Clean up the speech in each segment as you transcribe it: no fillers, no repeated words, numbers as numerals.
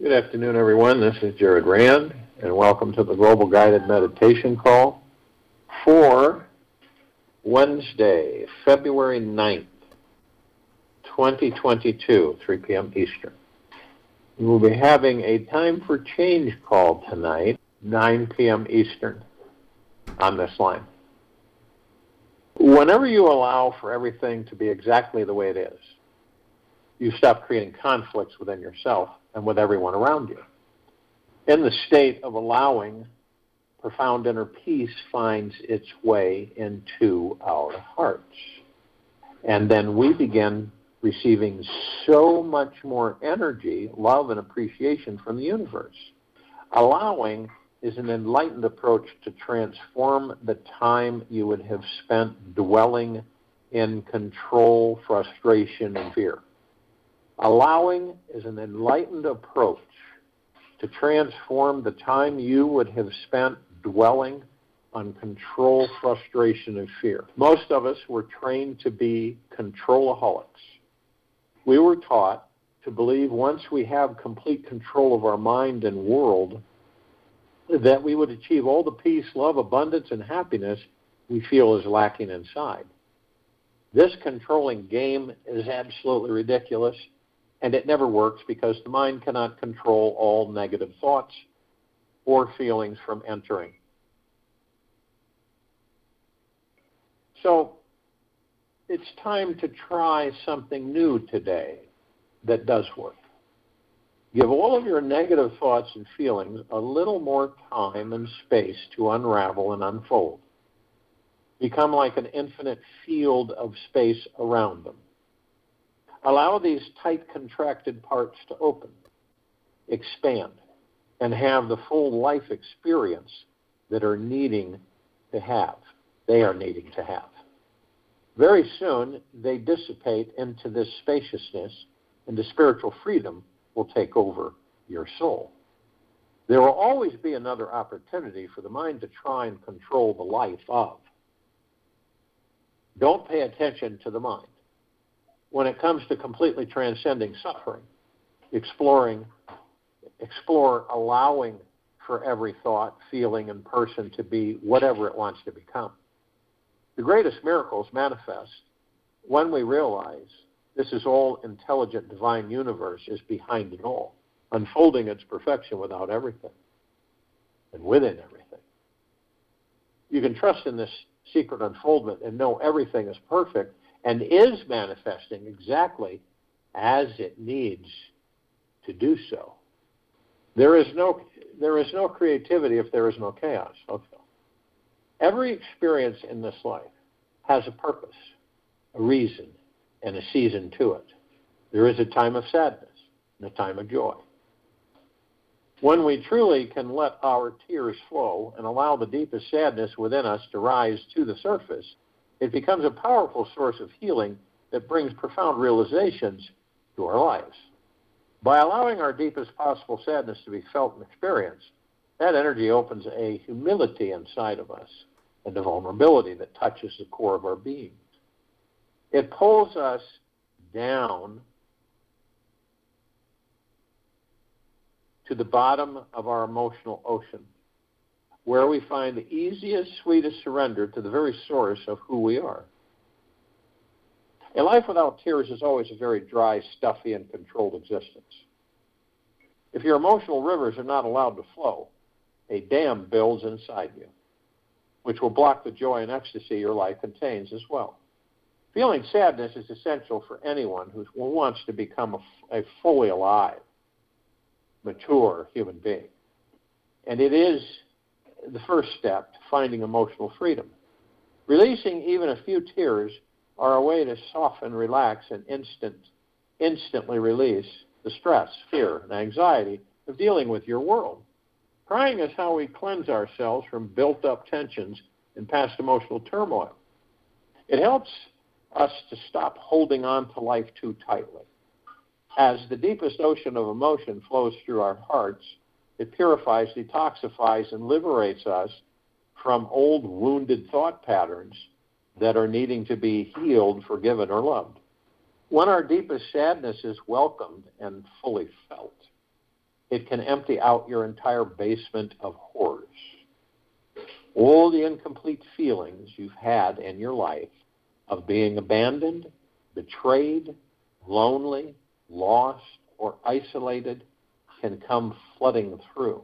Good afternoon, everyone. This is Jared Rand, and welcome to the Global Guided Meditation Call for Wednesday, February 9th, 2022, 3 p.m. Eastern. We will be having a Time for Change call tonight, 9 p.m. Eastern, on this line. Whenever you allow for everything to be exactly the way it is, you stop creating conflicts within yourself and with everyone around you. In the state of allowing, profound inner peace finds its way into our hearts. And then we begin receiving so much more energy, love, and appreciation from the universe. Allowing is an enlightened approach to transform the time you would have spent dwelling in control, frustration, and fear. Allowing is an enlightened approach to transform the time you would have spent dwelling on control, frustration, and fear. Most of us were trained to be controlaholics. We were taught to believe once we have complete control of our mind and world, that we would achieve all the peace, love, abundance, and happiness we feel is lacking inside. This controlling game is absolutely ridiculous. And it never works because the mind cannot control all negative thoughts or feelings from entering. So it's time to try something new today that does work. Give all of your negative thoughts and feelings a little more time and space to unravel and unfold. Become like an infinite field of space around them. Allow these tight, contracted parts to open, expand, and have the full life experience that they are needing to have. Very soon, they dissipate into this spaciousness, and the spiritual freedom will take over your soul. There will always be another opportunity for the mind to try and control the life of. Don't pay attention to the mind. When it comes to completely transcending suffering, explore allowing for every thought, feeling, and person to be whatever it wants to become. The greatest miracles manifest when we realize this is all intelligent divine universe is behind it all, unfolding its perfection without everything and within everything. You can trust in this secret unfoldment and know everything is perfect and is manifesting exactly as it needs to do so. There is no creativity if there is no chaos. Okay. Every experience in this life has a purpose, a reason, and a season to it. There is a time of sadness and a time of joy. When we truly can let our tears flow and allow the deepest sadness within us to rise to the surface, it becomes a powerful source of healing that brings profound realizations to our lives. By allowing our deepest possible sadness to be felt and experienced, that energy opens a humility inside of us and a vulnerability that touches the core of our being. It pulls us down to the bottom of our emotional ocean, where we find the easiest, sweetest surrender to the very source of who we are. A life without tears is always a very dry, stuffy, and controlled existence. If your emotional rivers are not allowed to flow, a dam builds inside you, which will block the joy and ecstasy your life contains as well. Feeling sadness is essential for anyone who wants to become a fully alive, mature human being. And it is the first step to finding emotional freedom. Releasing even a few tears are a way to soften, relax, and instantly release the stress, fear, and anxiety of dealing with your world. Crying is how we cleanse ourselves from built-up tensions and past emotional turmoil. It helps us to stop holding on to life too tightly. As the deepest ocean of emotion flows through our hearts, it purifies, detoxifies, and liberates us from old wounded thought patterns that are needing to be healed, forgiven, or loved. When our deepest sadness is welcomed and fully felt, it can empty out your entire basement of horrors. All the incomplete feelings you've had in your life of being abandoned, betrayed, lonely, lost, or isolated can come flooding through.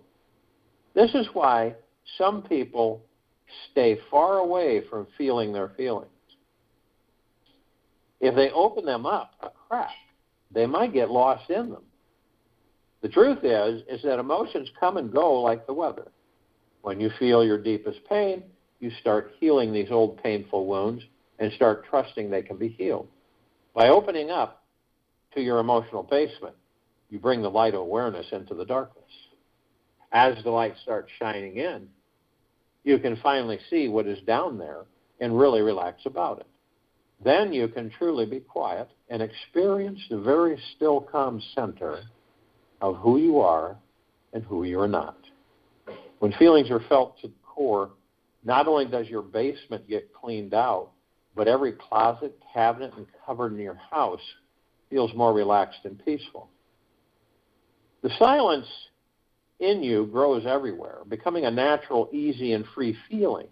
This is why some people stay far away from feeling their feelings. If they open them up a crack, they might get lost in them. The truth is that emotions come and go like the weather. When you feel your deepest pain, you start healing these old painful wounds and start trusting they can be healed. By opening up to your emotional basement, you bring the light of awareness into the darkness. As the light starts shining in, you can finally see what is down there and really relax about it. Then you can truly be quiet and experience the very still, calm center of who you are and who you are not. When feelings are felt to the core, not only does your basement get cleaned out, but every closet, cabinet, and cupboard in your house feels more relaxed and peaceful. The silence in you grows everywhere, becoming a natural, easy, and free feeling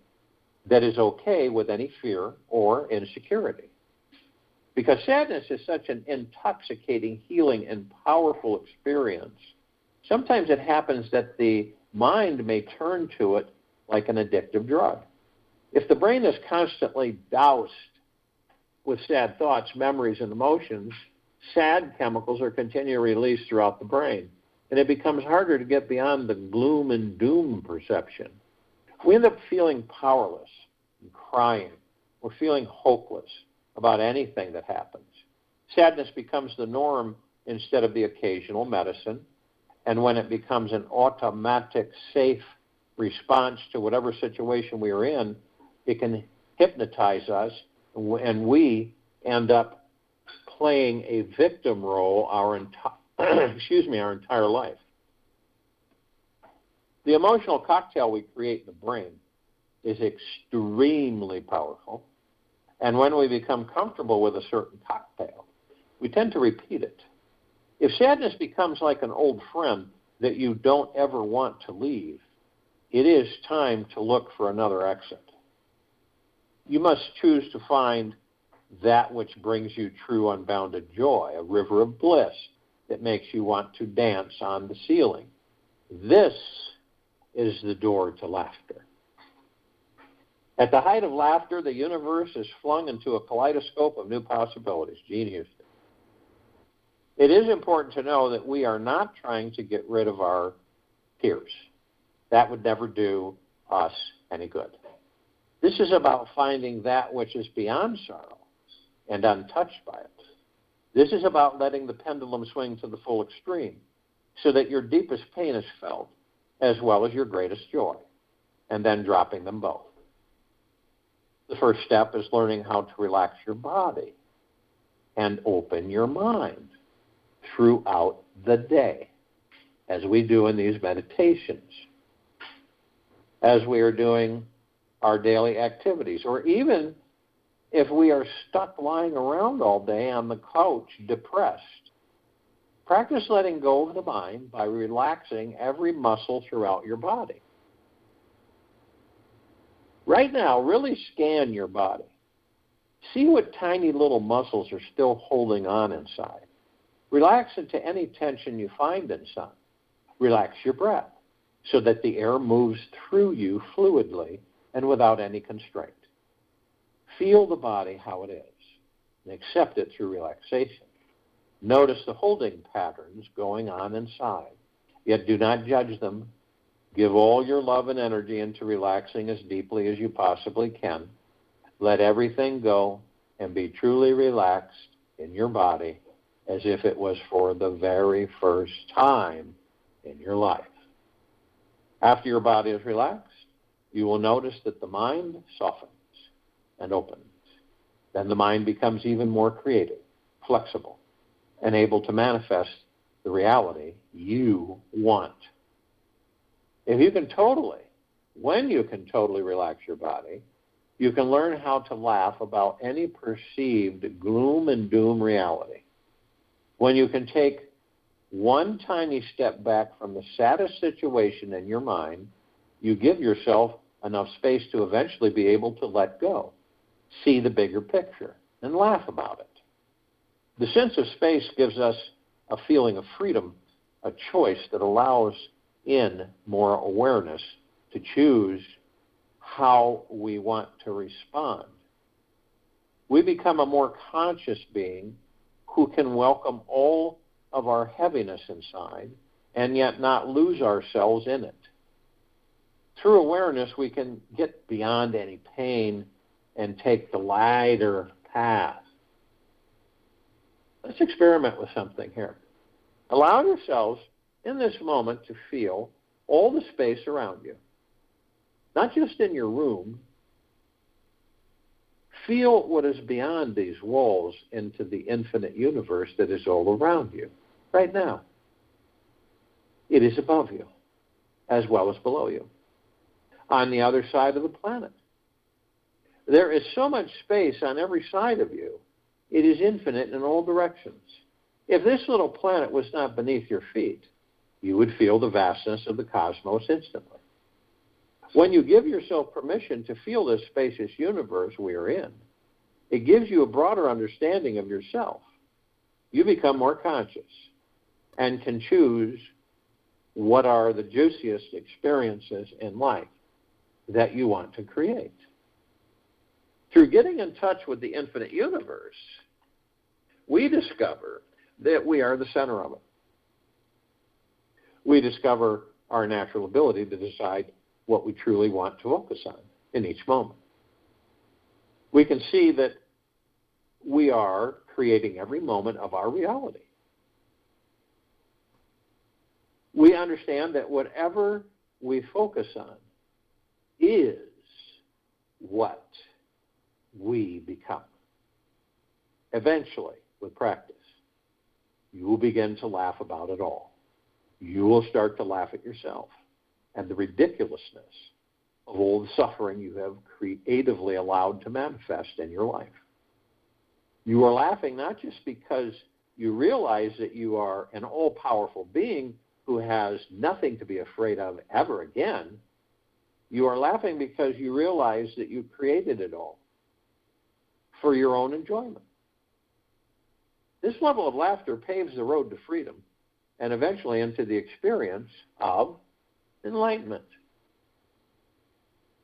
that is okay with any fear or insecurity. Because sadness is such an intoxicating, healing, and powerful experience, sometimes it happens that the mind may turn to it like an addictive drug. If the brain is constantly doused with sad thoughts, memories, and emotions, sad chemicals are continually released throughout the brain, and it becomes harder to get beyond the gloom and doom perception. We end up feeling powerless and crying or feeling hopeless about anything that happens. Sadness becomes the norm instead of the occasional medicine, and when it becomes an automatic, safe response to whatever situation we are in, it can hypnotize us, and we end up playing a victim role our entire life. The emotional cocktail we create in the brain is extremely powerful, and when we become comfortable with a certain cocktail, we tend to repeat it. If sadness becomes like an old friend that you don't ever want to leave, it is time to look for another exit. You must choose to find that which brings you true unbounded joy, a river of bliss that makes you want to dance on the ceiling. This is the door to laughter. At the height of laughter, the universe is flung into a kaleidoscope of new possibilities. Gene Houston. It is important to know that we are not trying to get rid of our tears. That would never do us any good. This is about finding that which is beyond sorrow and untouched by it. This is about letting the pendulum swing to the full extreme so that your deepest pain is felt as well as your greatest joy, and then dropping them both. The first step is learning how to relax your body and open your mind throughout the day, as we do in these meditations, as we are doing our daily activities, or even if we are stuck lying around all day on the couch depressed. Practice letting go of the mind by relaxing every muscle throughout your body. Right now, really scan your body. See what tiny little muscles are still holding on inside. Relax into any tension you find inside. Relax your breath so that the air moves through you fluidly and without any constraint. Feel the body how it is and accept it through relaxation. Notice the holding patterns going on inside, yet do not judge them. Give all your love and energy into relaxing as deeply as you possibly can. Let everything go and be truly relaxed in your body as if it was for the very first time in your life. After your body is relaxed, you will notice that the mind softens and opens. Then the mind becomes even more creative, flexible, and able to manifest the reality you want. When you can totally relax your body, you can learn how to laugh about any perceived gloom and doom reality. When you can take one tiny step back from the saddest situation in your mind, you give yourself enough space to eventually be able to let go, see the bigger picture, and laugh about it. The sense of space gives us a feeling of freedom, a choice that allows in more awareness to choose how we want to respond. We become a more conscious being who can welcome all of our heaviness inside and yet not lose ourselves in it. Through awareness, we can get beyond any pain and take the lighter path. Let's experiment with something here. Allow yourselves in this moment to feel all the space around you. Not just in your room. Feel what is beyond these walls into the infinite universe that is all around you right now. It is above you as well as below you. On the other side of the planet. There is so much space on every side of you. It is infinite in all directions. If this little planet was not beneath your feet, you would feel the vastness of the cosmos instantly. When you give yourself permission to feel this spacious universe we are in, it gives you a broader understanding of yourself. You become more conscious and can choose what are the juiciest experiences in life that you want to create. Through getting in touch with the infinite universe, we discover that we are the center of it. We discover our natural ability to decide what we truly want to focus on in each moment. We can see that we are creating every moment of our reality. We understand that whatever we focus on is what we become. Eventually, with practice, you will begin to laugh about it all. You will start to laugh at yourself and the ridiculousness of all the suffering you have creatively allowed to manifest in your life. You are laughing not just because you realize that you are an all-powerful being who has nothing to be afraid of ever again. You are laughing because you realize that you created it all for your own enjoyment. This level of laughter paves the road to freedom and eventually into the experience of enlightenment.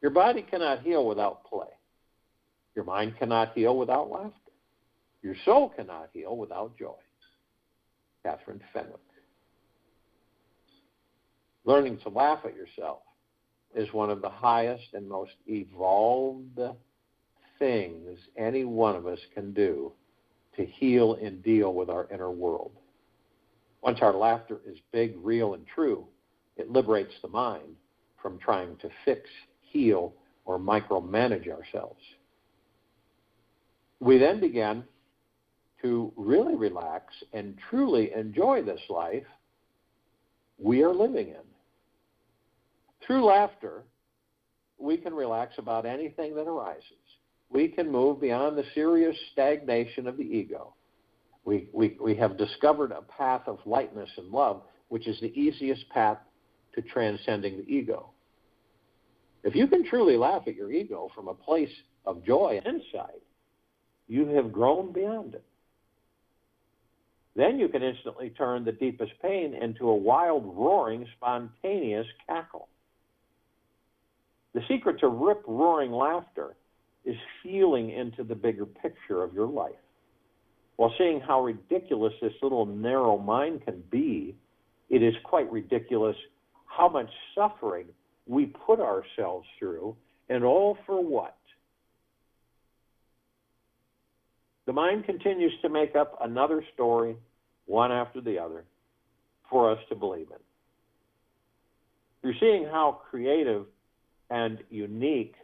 Your body cannot heal without play. Your mind cannot heal without laughter. Your soul cannot heal without joy. Catherine Fenwick. Learning to laugh at yourself is one of the highest and most evolved things any one of us can do to heal and deal with our inner world. Once our laughter is big, real, and true, it liberates the mind from trying to fix, heal, or micromanage ourselves. We then begin to really relax and truly enjoy this life we are living in. Through laughter, we can relax about anything that arises. We can move beyond the serious stagnation of the ego. We have discovered a path of lightness and love, which is the easiest path to transcending the ego. If you can truly laugh at your ego from a place of joy and insight, you have grown beyond it. Then you can instantly turn the deepest pain into a wild, roaring, spontaneous cackle. The secret to rip-roaring laughter is feeling into the bigger picture of your life. While seeing how ridiculous this little narrow mind can be, it is quite ridiculous how much suffering we put ourselves through, and all for what? The mind continues to make up another story, one after the other, for us to believe in. Through seeing how creative and unique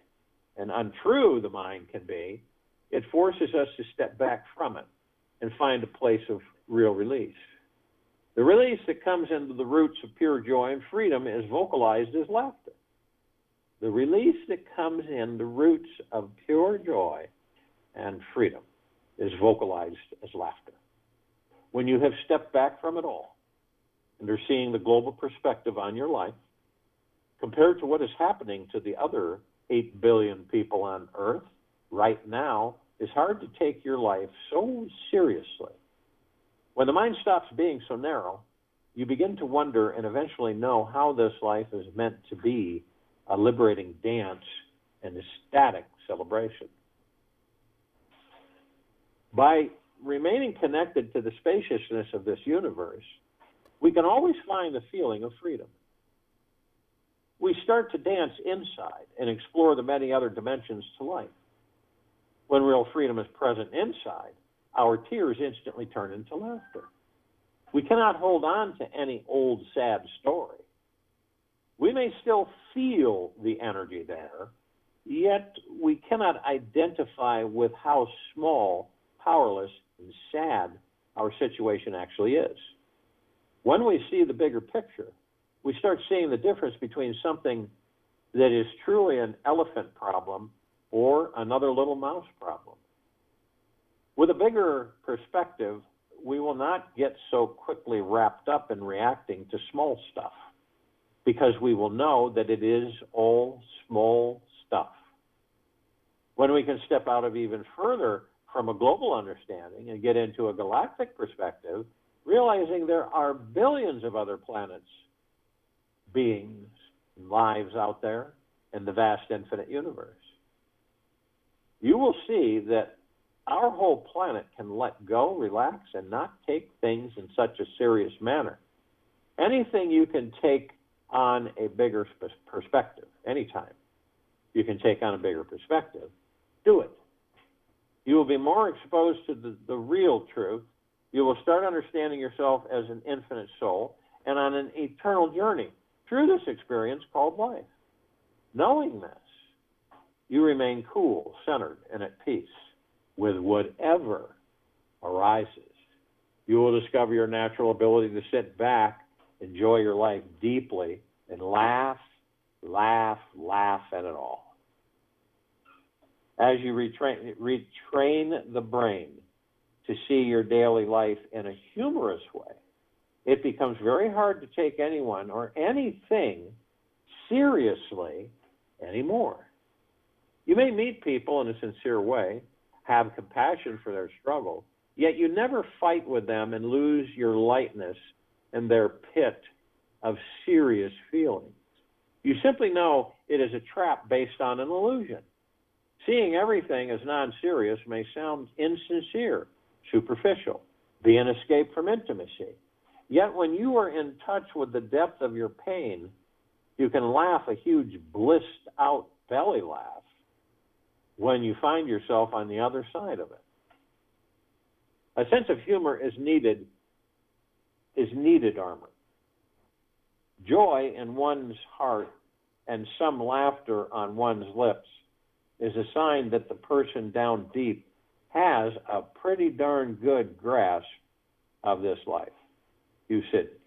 and untrue the mind can be, it forces us to step back from it and find a place of real release. The release that comes into the roots of pure joy and freedom is vocalized as laughter. The release that comes in the roots of pure joy and freedom is vocalized as laughter. When you have stepped back from it all and are seeing the global perspective on your life, compared to what is happening to the other 8 billion people on Earth right now, it's hard to take your life so seriously. When the mind stops being so narrow, you begin to wonder and eventually know how this life is meant to be a liberating dance and ecstatic celebration. By remaining connected to the spaciousness of this universe, we can always find a feeling of freedom. We start to dance inside and explore the many other dimensions to life. When real freedom is present inside, our tears instantly turn into laughter. We cannot hold on to any old sad story. We may still feel the energy there, yet we cannot identify with how small, powerless, and sad our situation actually is. When we see the bigger picture, we start seeing the difference between something that is truly an elephant problem or another little mouse problem. With a bigger perspective, we will not get so quickly wrapped up in reacting to small stuff, because we will know that it is all small stuff. When we can step out of even further from a global understanding and get into a galactic perspective, realizing there are billions of other planets, beings, and lives out there in the vast infinite universe, you will see that our whole planet can let go, relax, and not take things in such a serious manner. Anything you can take on a bigger perspective, anytime you can take on a bigger perspective, do it. You will be more exposed to the real truth. You will start understanding yourself as an infinite soul and on an eternal journey through this experience called life. Knowing this, you remain cool, centered, and at peace with whatever arises. You will discover your natural ability to sit back, enjoy your life deeply, and laugh at it all. As you retrain the brain to see your daily life in a humorous way, it becomes very hard to take anyone or anything seriously anymore. You may meet people in a sincere way, have compassion for their struggle, yet you never fight with them and lose your lightness in their pit of serious feelings. You simply know it is a trap based on an illusion. Seeing everything as non-serious may sound insincere, superficial, be an escape from intimacy. Yet when you are in touch with the depth of your pain, you can laugh a huge blissed-out belly laugh when you find yourself on the other side of it. A sense of humor is needed armor. Joy in one's heart and some laughter on one's lips is a sign that the person down deep has a pretty darn good grasp of this life. You Sydney.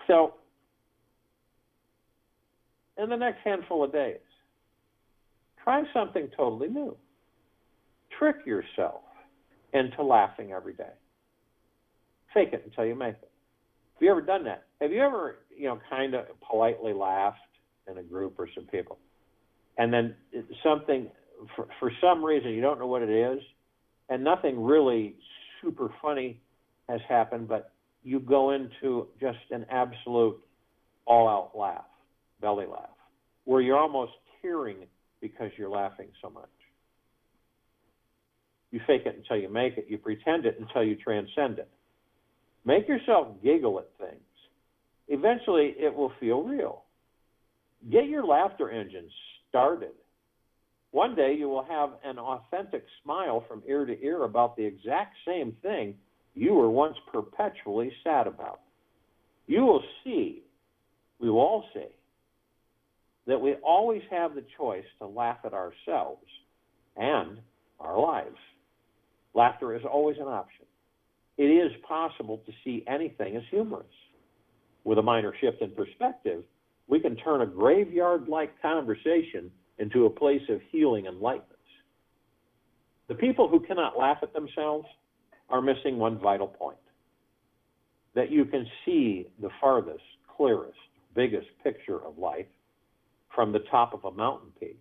So, in the next handful of days, try something totally new. Trick yourself into laughing every day. Fake it until you make it. Have you ever done that? Have you ever, kind of politely laughed in a group or some people, and then something, for some reason, you don't know what it is, and nothing really super funny has happened, but you go into just an absolute all-out laugh, belly laugh, where you're almost tearing because you're laughing so much. You fake it until you make it. You pretend it until you transcend it. Make yourself giggle at things. Eventually, it will feel real. Get your laughter engine started. One day, you will have an authentic smile from ear to ear about the exact same thing you were once perpetually sad about. You will see, we will all see, that we always have the choice to laugh at ourselves and our lives. Laughter is always an option. It is possible to see anything as humorous. With a minor shift in perspective, we can turn a graveyard-like conversation into a place of healing and lightness. The people who cannot laugh at themselves are missing one vital point. that you can see the farthest, clearest, biggest picture of life from the top of a mountain peak,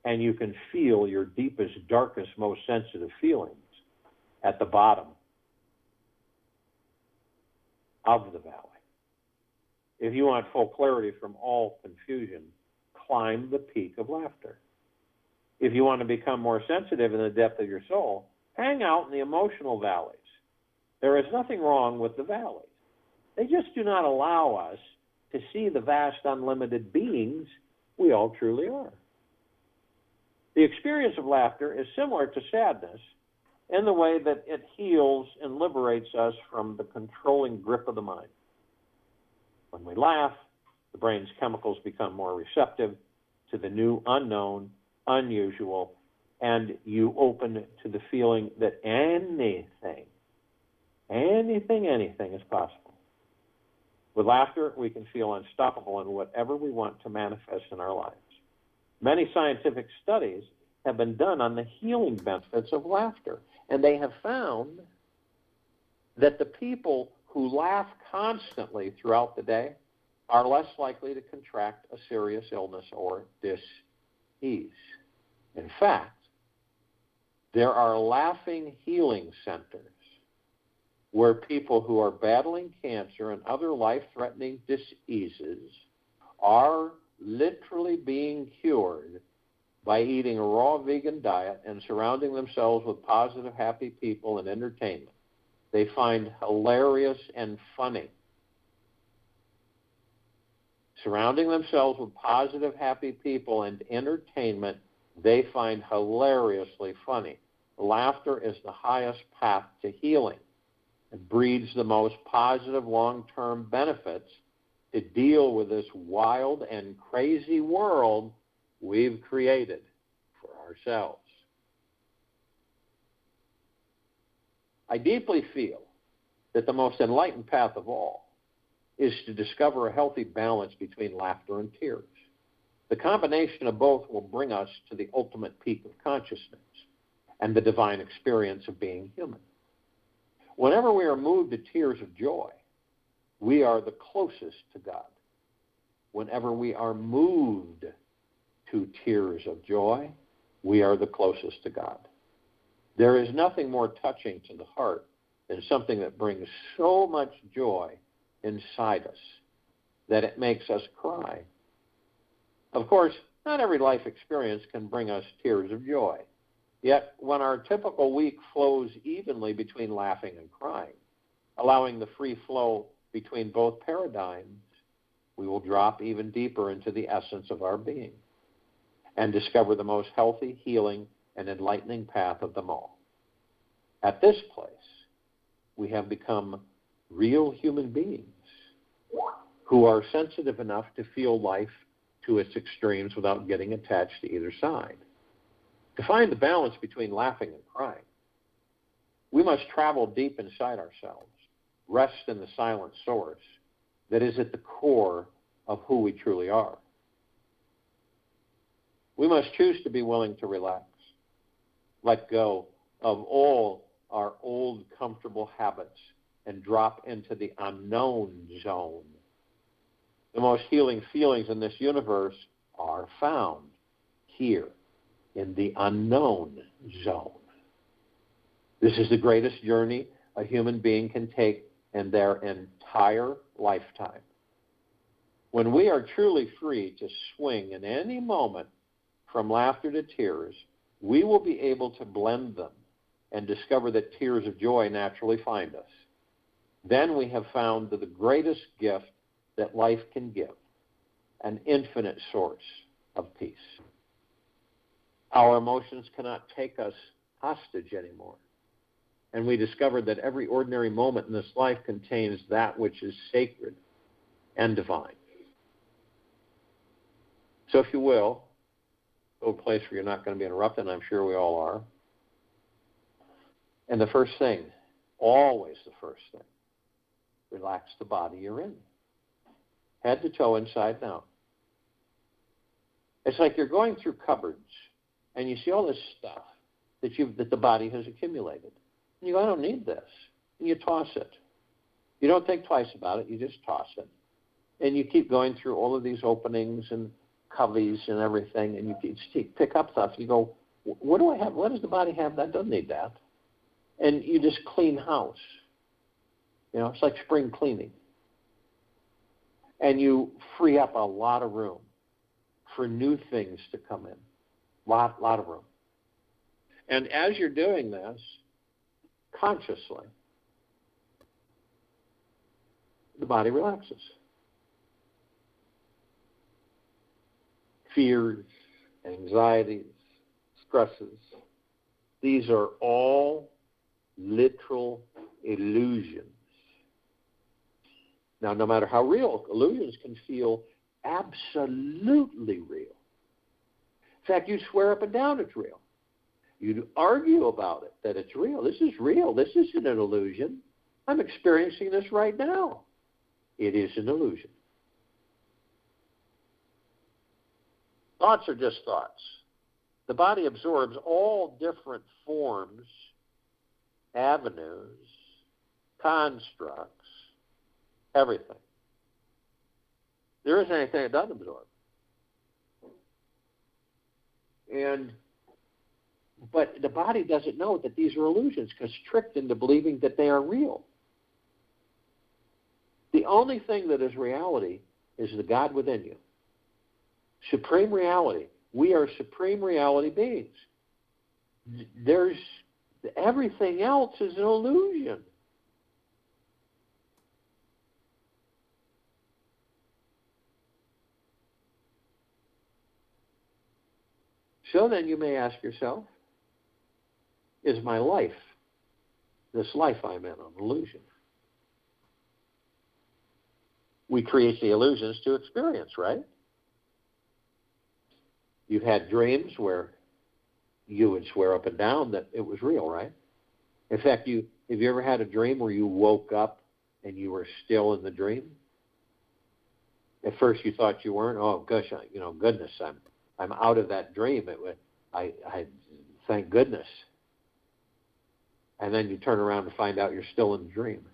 and you can feel your deepest, darkest, most sensitive feelings at the bottom of the valley. If you want full clarity from all confusion, climb the peak of laughter. If you want to become more sensitive in the depth of your soul, hang out in the emotional valleys. There is nothing wrong with the valleys. They just do not allow us to see the vast, unlimited beings we all truly are. The experience of laughter is similar to sadness in the way that it heals and liberates us from the controlling grip of the mind. When we laugh, the brain's chemicals become more receptive to the new, unknown, unusual, and you open to the feeling that anything is possible. With laughter, we can feel unstoppable in whatever we want to manifest in our lives. Many scientific studies have been done on the healing benefits of laughter, and they have found that the people who laugh constantly throughout the day are less likely to contract a serious illness or dis-ease. In fact, there are laughing healing centers where people who are battling cancer and other life-threatening diseases are literally being cured by eating a raw vegan diet and surrounding themselves with positive, happy people and entertainment. They find hilarious and funny. Surrounding themselves with positive, happy people and entertainment, they find hilariously funny. Laughter is the highest path to healing. It breeds the most positive long-term benefits to deal with this wild and crazy world we've created for ourselves. I deeply feel that the most enlightened path of all is to discover a healthy balance between laughter and tears. The combination of both will bring us to the ultimate peak of consciousness and the divine experience of being human. Whenever we are moved to tears of joy, we are the closest to God. Whenever we are moved to tears of joy, we are the closest to God. There is nothing more touching to the heart than something that brings so much joy inside us that it makes us cry. Of course, not every life experience can bring us tears of joy. Yet, when our typical week flows evenly between laughing and crying, allowing the free flow between both paradigms, we will drop even deeper into the essence of our being and discover the most healthy, healing, and enlightening path of them all. At this place, we have become real human beings who are sensitive enough to feel life to its extremes without getting attached to either side. To find the balance between laughing and crying, we must travel deep inside ourselves, rest in the silent source that is at the core of who we truly are. We must choose to be willing to relax, let go of all our old comfortable habits, and drop into the unknown zone. The most healing feelings in this universe are found here in the unknown zone. This is the greatest journey a human being can take in their entire lifetime. When we are truly free to swing in any moment from laughter to tears, we will be able to blend them and discover that tears of joy naturally find us. Then we have found the greatest gift that life can give, an infinite source of peace. Our emotions cannot take us hostage anymore. And we discovered that every ordinary moment in this life contains that which is sacred and divine. So if you will, go to a place where you're not going to be interrupted, and I'm sure we all are. And the first thing, always the first thing, relax the body you're in. Head to toe, inside and out. It's like you're going through cupboards, and you see all this stuff that the body has accumulated. And you go, I don't need this. And you toss it. You don't think twice about it. You just toss it. And you keep going through all of these openings and coveys and everything, and you pick up stuff. You go, what do I have? What does the body have that doesn't need that? And you just clean house. It's like spring cleaning. And you free up a lot of room for new things to come in. Lot of room. And as you're doing this, consciously, the body relaxes. Fears, anxieties, stresses, these are all literal illusions. Now, no matter how real, illusions can feel absolutely real. In fact, you swear up and down it's real. You argue about it, that it's real. This is real. This isn't an illusion. I'm experiencing this right now. It is an illusion. Thoughts are just thoughts. The body absorbs all different forms, avenues, constructs, everything. There isn't anything it doesn't absorb. But the body doesn't know that these are illusions because it's tricked into believing that they are real. The only thing that is reality is the God within you. Supreme reality. We are supreme reality beings. Everything else is an illusion. So then you may ask yourself, is my life, this life I'm in, an illusion? We create the illusions to experience, right? You've had dreams where you would swear up and down that it was real, right? In fact, have you ever had a dream where you woke up and you were still in the dream? At first you thought you weren't. Oh, gosh, goodness, I'm out of that dream. I thank goodness. And then you turn around and find out you're still in the dream.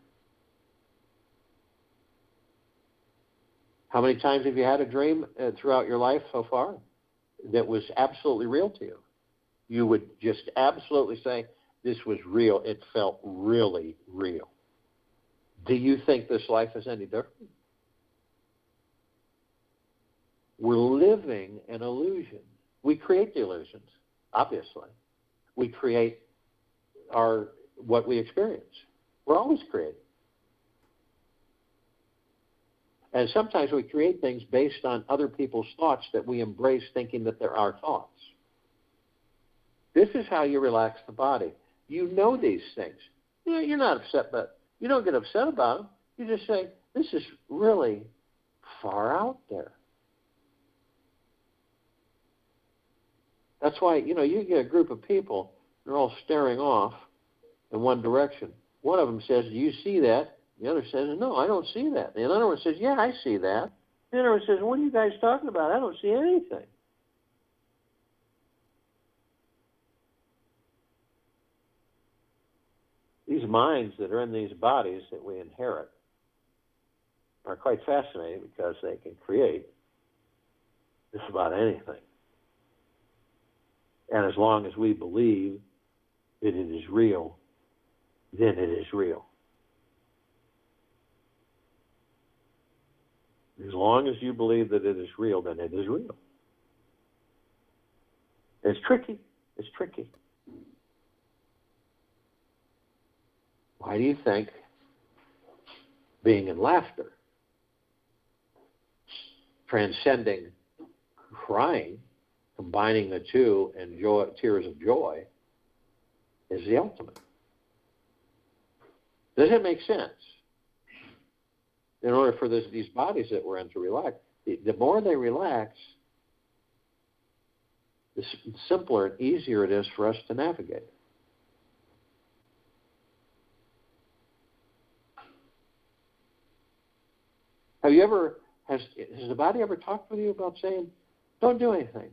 How many times have you had a dream throughout your life so far that was absolutely real to you? You would just absolutely say, this was real. It felt really real. Do you think this life is any different? We're living an illusion. We create the illusions, obviously. We create what we experience. We're always creating. And sometimes we create things based on other people's thoughts that we embrace thinking that they're our thoughts. This is how you relax the body. You know these things. You're not upset, but you don't get upset about them. You just say, this is really far out there. That's why, you get a group of people, they're all staring off in one direction. One of them says, do you see that? The other says, no, I don't see that. The other one says, yeah, I see that. The other one says, what are you guys talking about? I don't see anything. These minds that are in these bodies that we inherit are quite fascinating because they can create just about anything. And as long as we believe that it is real, then it is real. As long as you believe that it is real, then it is real. It's tricky. It's tricky. Why do you think being in laughter, transcending crying, combining the two in tears of joy, is the ultimate? Does it make sense? In order for these bodies that we're in to relax, the more they relax, the simpler and easier it is for us to navigate. Has the body ever talked with you about saying, don't do anything.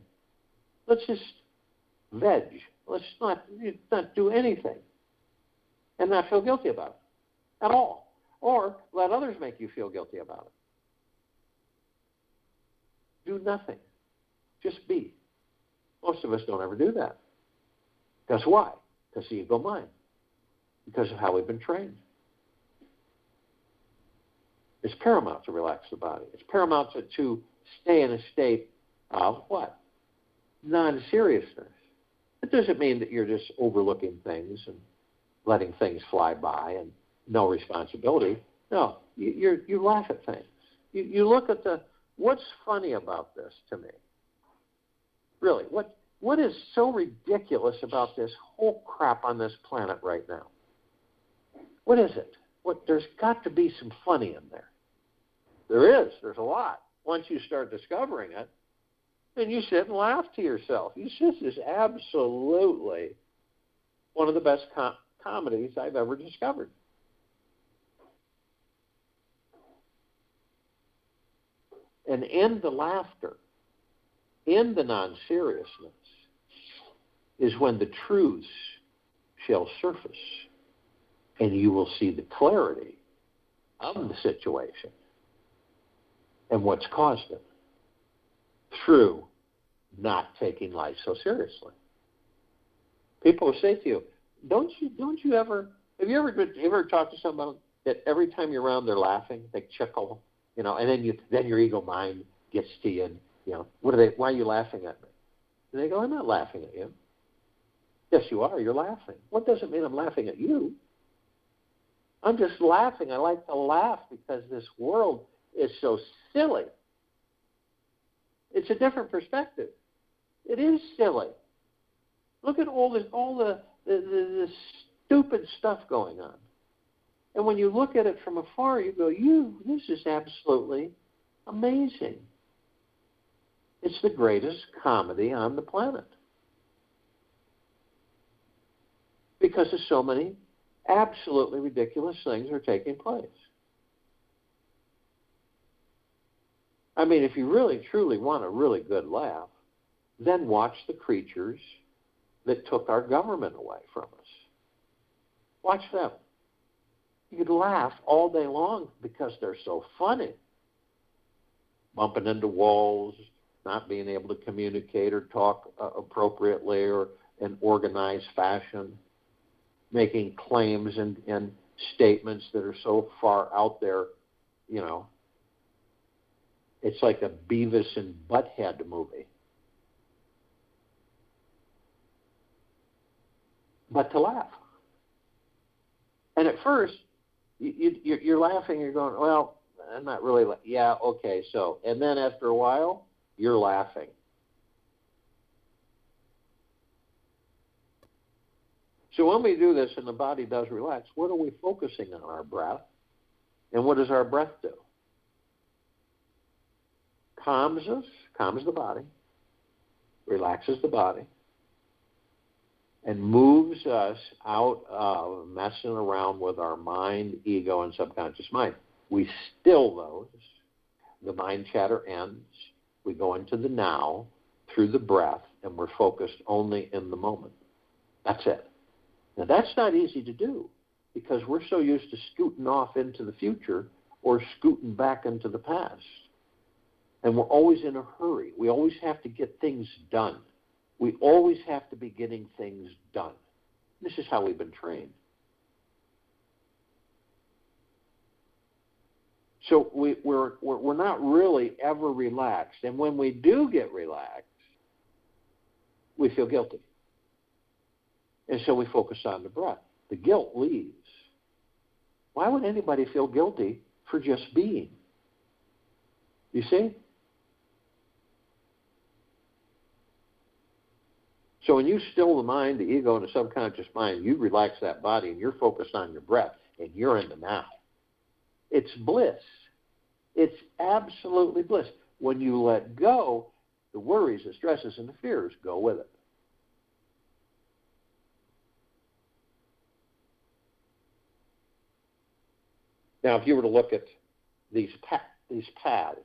Let's just veg. Let's not do anything and not feel guilty about it at all. Or let others make you feel guilty about it. Do nothing. Just be. Most of us don't ever do that. Because why? Because the ego mind. Because of how we've been trained. It's paramount to relax the body. It's paramount to stay in a state of what? Non-seriousness. It doesn't mean that you're just overlooking things and letting things fly by and no responsibility. No, you laugh at things. You look at what's funny about this to me? Really, what is so ridiculous about this whole crap on this planet right now? What is it? There's got to be some funny in there. There is. There's a lot. Once you start discovering it, and you sit and laugh to yourself. This is absolutely one of the best comedies I've ever discovered. And in the laughter, in the non-seriousness, is when the truths shall surface, and you will see the clarity of the situation and what's caused it through not taking life so seriously. People will say to you, have you ever talked to someone that every time you're around they're laughing, they chuckle, and then your ego mind gets to you and, why are you laughing at me? And they go, I'm not laughing at you. Yes, you are. You're laughing. What doesn't mean I'm laughing at you? I'm just laughing. I like to laugh because this world is so silly. It's a different perspective. It is silly. Look at all the stupid stuff going on. And when you look at it from afar, you go, this is absolutely amazing. It's the greatest comedy on the planet. Because of so many absolutely ridiculous things are taking place. I mean, if you really, truly want a really good laugh, then watch the creatures that took our government away from us. Watch them. You could laugh all day long because they're so funny. Bumping into walls, not being able to communicate or talk appropriately or in organized fashion, making claims and statements that are so far out there, It's like a Beavis and Butthead movie. But to laugh. And at first, you're laughing, you're going, well, I'm not really, yeah, okay, so. And then after a while, you're laughing. So when we do this and the body does relax, what are we focusing on? Our breath. And what does our breath do? Calms us, calms the body, relaxes the body, and moves us out of messing around with our mind, ego, and subconscious mind. We still those. The mind chatter ends. We go into the now through the breath, and we're focused only in the moment. That's it. Now, that's not easy to do because we're so used to scooting off into the future or scooting back into the past. And we're always in a hurry. We always have to get things done. We always have to be getting things done. This is how we've been trained. So we're not really ever relaxed. And when we do get relaxed, we feel guilty. And so we focus on the breath. The guilt leaves. Why would anybody feel guilty for just being? You see? So when you still the mind, the ego, and the subconscious mind, you relax that body and you're focused on your breath and you're in the now. It's bliss. It's absolutely bliss. When you let go, the worries, the stresses, and the fears go with it. Now, if you were to look at these paths,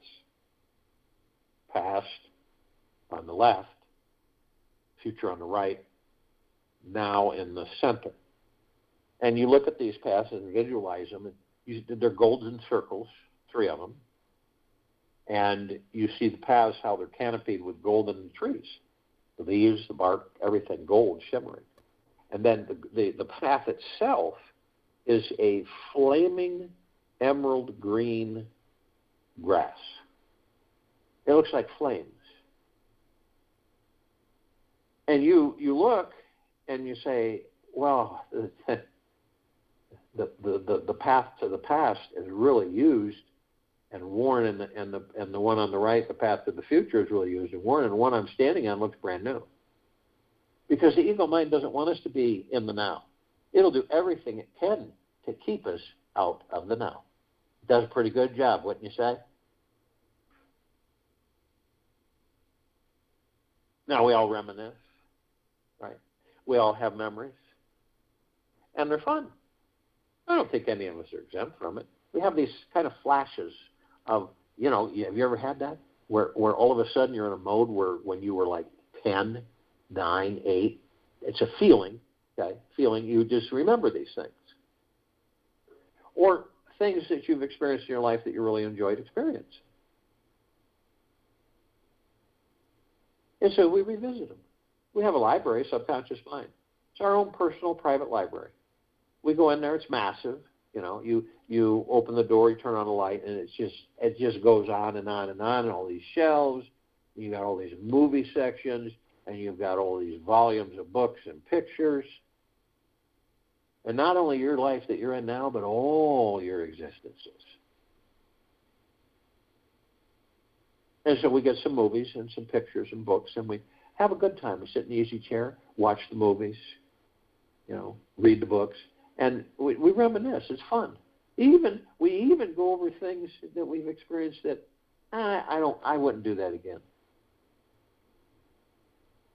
past on the left, future on the right, now in the center, and you look at these paths and visualize them, and they're golden circles, 3 of them, and you see the paths, how they're canopied with golden trees. The leaves, the bark, everything gold, shimmering. And then the path itself is a flaming emerald green grass. It looks like flames. And you look and you say, well, the path to the past is really used and worn, and the one on the right, the path to the future, is really used and worn, and the one I'm standing on looks brand new. Because the ego mind doesn't want us to be in the now. It'll do everything it can to keep us out of the now. It does a pretty good job, wouldn't you say? Now, we all reminisce, right? We all have memories, and they're fun. I don't think any of us are exempt from it. We have these kind of flashes of, have you ever had that? Where all of a sudden you're in a mode where when you were like 10, 9, 8, it's a feeling, okay? Feeling, you just remember these things. Or things that you've experienced in your life that you really enjoyed experiencing. And so we revisit them. We have a library, subconscious mind. It's our own personal private library. We go in there, it's massive. You open the door, you turn on the light, and it just goes on and on and on, and all these shelves. You got all these movie sections, and you've got all these volumes of books and pictures. And not only your life that you're in now, but all your existences. And so we get some movies and some pictures and books, and we have a good time. We sit in the easy chair, watch the movies, read the books, and we reminisce. It's fun. We even go over things that we've experienced that I wouldn't do that again.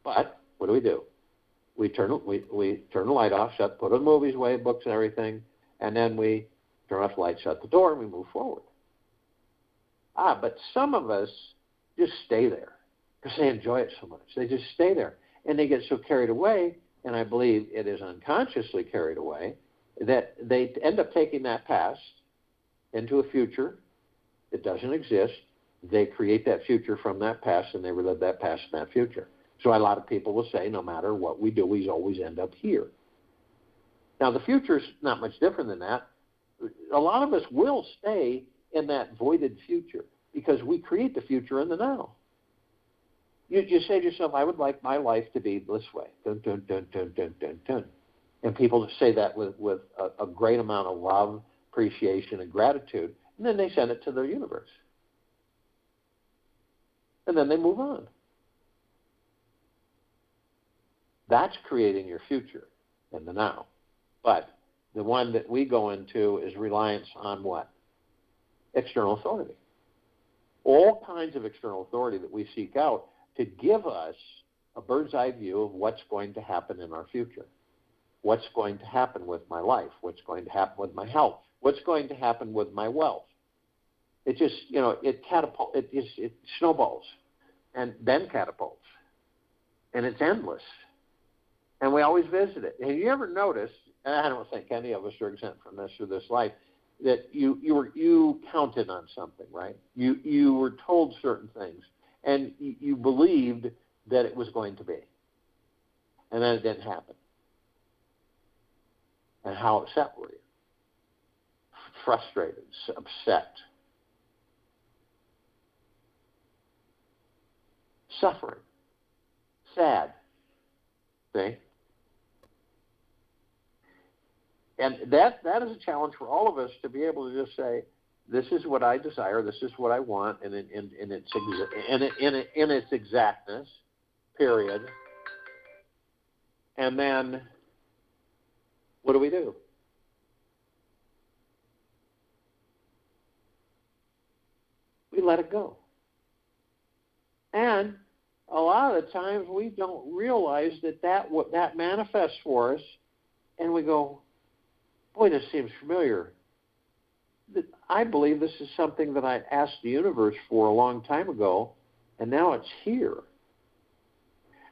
But what do? We turn the light off, put the movies away, books and everything, and then we turn off the light, shut the door, and we move forward. But some of us just stay there because they enjoy it so much. They just stay there, and they get so carried away, and I believe it is unconsciously carried away, that they end up taking that past into a future that doesn't exist. They create that future from that past, and they relive that past and that future. So a lot of people will say, no matter what we do, we always end up here. Now, the future's not much different than that. A lot of us will stay in that voided future because we create the future in the now. You say to yourself, I would like my life to be this way. Dun, dun, dun, dun, dun, dun, dun. And people say that with a great amount of love, appreciation, and gratitude, and then they send it to their universe. And then they move on. That's creating your future in the now. But the one that we go into is reliance on what? External authority. All kinds of external authority that we seek out to give us a bird's eye view of what's going to happen in our future. What's going to happen with my life? What's going to happen with my health? What's going to happen with my wealth? It just, it snowballs and then catapults. And it's endless. And we always visit it. Have you ever noticed, and I don't think any of us are exempt from this or this life, that you counted on something, right? You were told certain things, and you believed that it was going to be. And then it didn't happen. And how upset were you? Frustrated, upset. Suffering. Sad. See? And that is a challenge for all of us to be able to just say, this is what I desire, this is what I want, and in its exactness, period. And then, what do? We let it go. And a lot of the times we don't realize that manifests for us, and we go, boy, this seems familiar. I believe this is something that I asked the universe for a long time ago, and now it's here.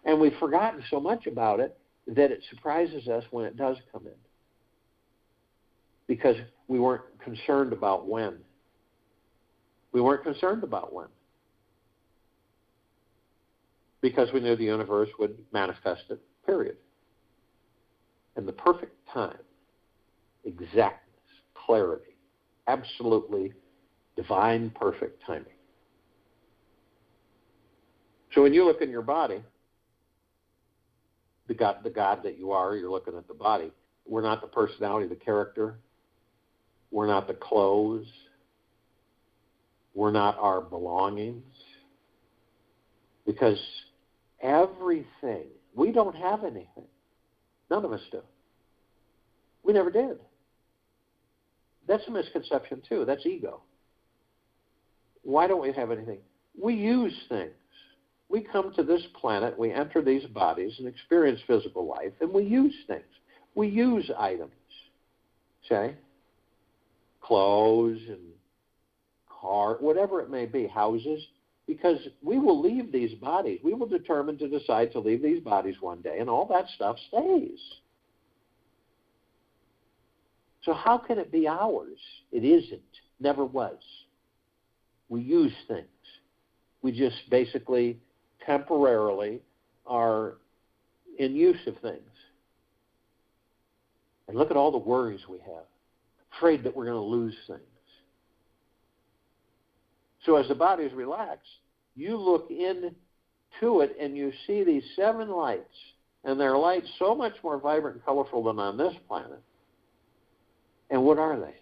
And we've forgotten so much about it that it surprises us when it does come in. because we weren't concerned about when. We weren't concerned about when. Because we knew the universe would manifest it, period. And the perfect time, exactness, clarity, absolutely divine perfect timing. So when you look in your body, the God that you are, you're looking at the body. We're not the personality, the character. We're not the clothes. We're not our belongings. Because everything, we don't have anything. None of us do. We never did. That's a misconception too. That's ego. Why don't we have anything? We use things. We come to this planet, we enter these bodies and experience physical life, and we use things. We use items, say, clothes and car, whatever it may be, houses, because we will leave these bodies. We will determine to decide to leave these bodies one day, and all that stuff stays. So how can it be ours? It isn't. Never was. We use things. We just basically temporarily are in use of things. And look at all the worries we have, afraid that we're going to lose things. So as the body is relaxed, you look into it and you see these 7 lights, and they're lights so much more vibrant and colorful than on this planet. And what are they?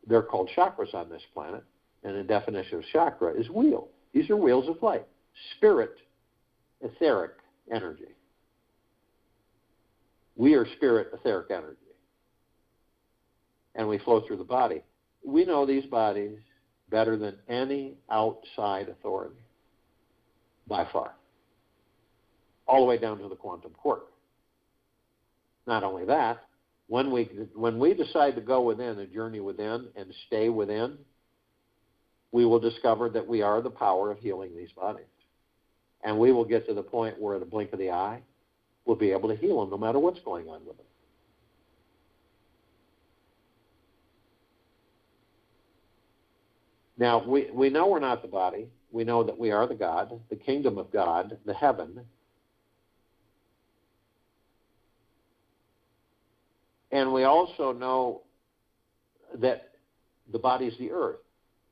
They're called chakras on this planet, and the definition of chakra is wheel. These are wheels of light, spirit, etheric energy. We are spirit, etheric energy, and we flow through the body. We know these bodies better than any outside authority, by far, all the way down to the quantum quark. Not only that, when we decide to go within, a journey within, and stay within, we will discover that we are the power of healing these bodies. And we will get to the point where, at a blink of the eye, we'll be able to heal them no matter what's going on with them. Now, we know we're not the body. We know that we are the God, the kingdom of God, the heaven. And we also know that the body is the earth.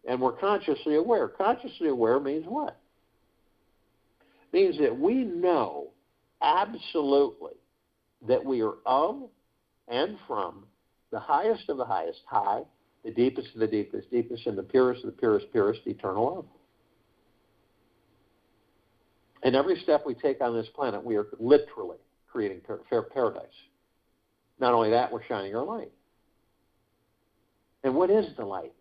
And we're consciously aware. Consciously aware means what? It means that we know absolutely that we are of and from the highest of the highest high, the deepest of the deepest deepest, and the purest of the purest purest eternal love. And every step we take on this planet, we are literally creating paradise. Not only that, we're shining our light. And what is the light?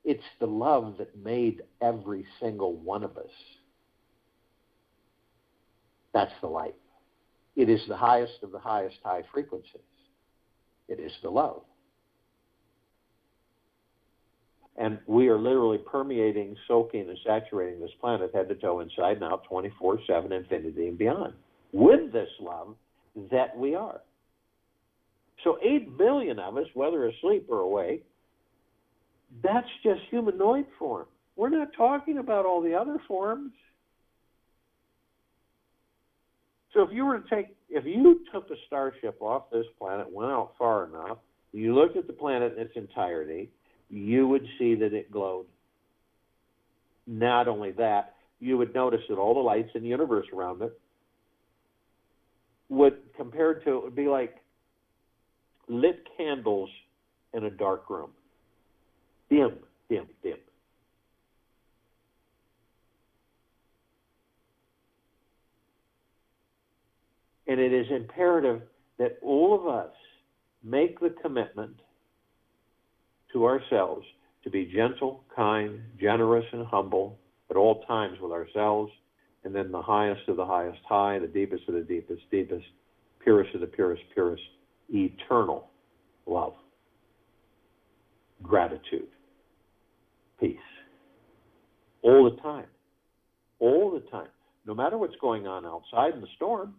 It's the love that made every single one of us. That's the light. It is the highest of the highest high frequencies. It is the love. And we are literally permeating, soaking, and saturating this planet head to toe, inside and out, 24/7, infinity and beyond, with this love that we are. So 8 billion of us, whether asleep or awake, that's just humanoid form. We're not talking about all the other forms. So if you took a starship off this planet, went out far enough, you looked at the planet in its entirety, you would see that it glowed. Not only that, you would notice that all the lights in the universe around it compared to it would be like lit candles in a dark room. Dim, dim, dim. And it is imperative that all of us make the commitment to ourselves to be gentle, kind, generous, and humble at all times with ourselves, and then the highest of the highest high, the deepest of the deepest deepest, purest of the purest purest, eternal love, gratitude, peace. All the time. All the time. No matter what's going on outside in the storm,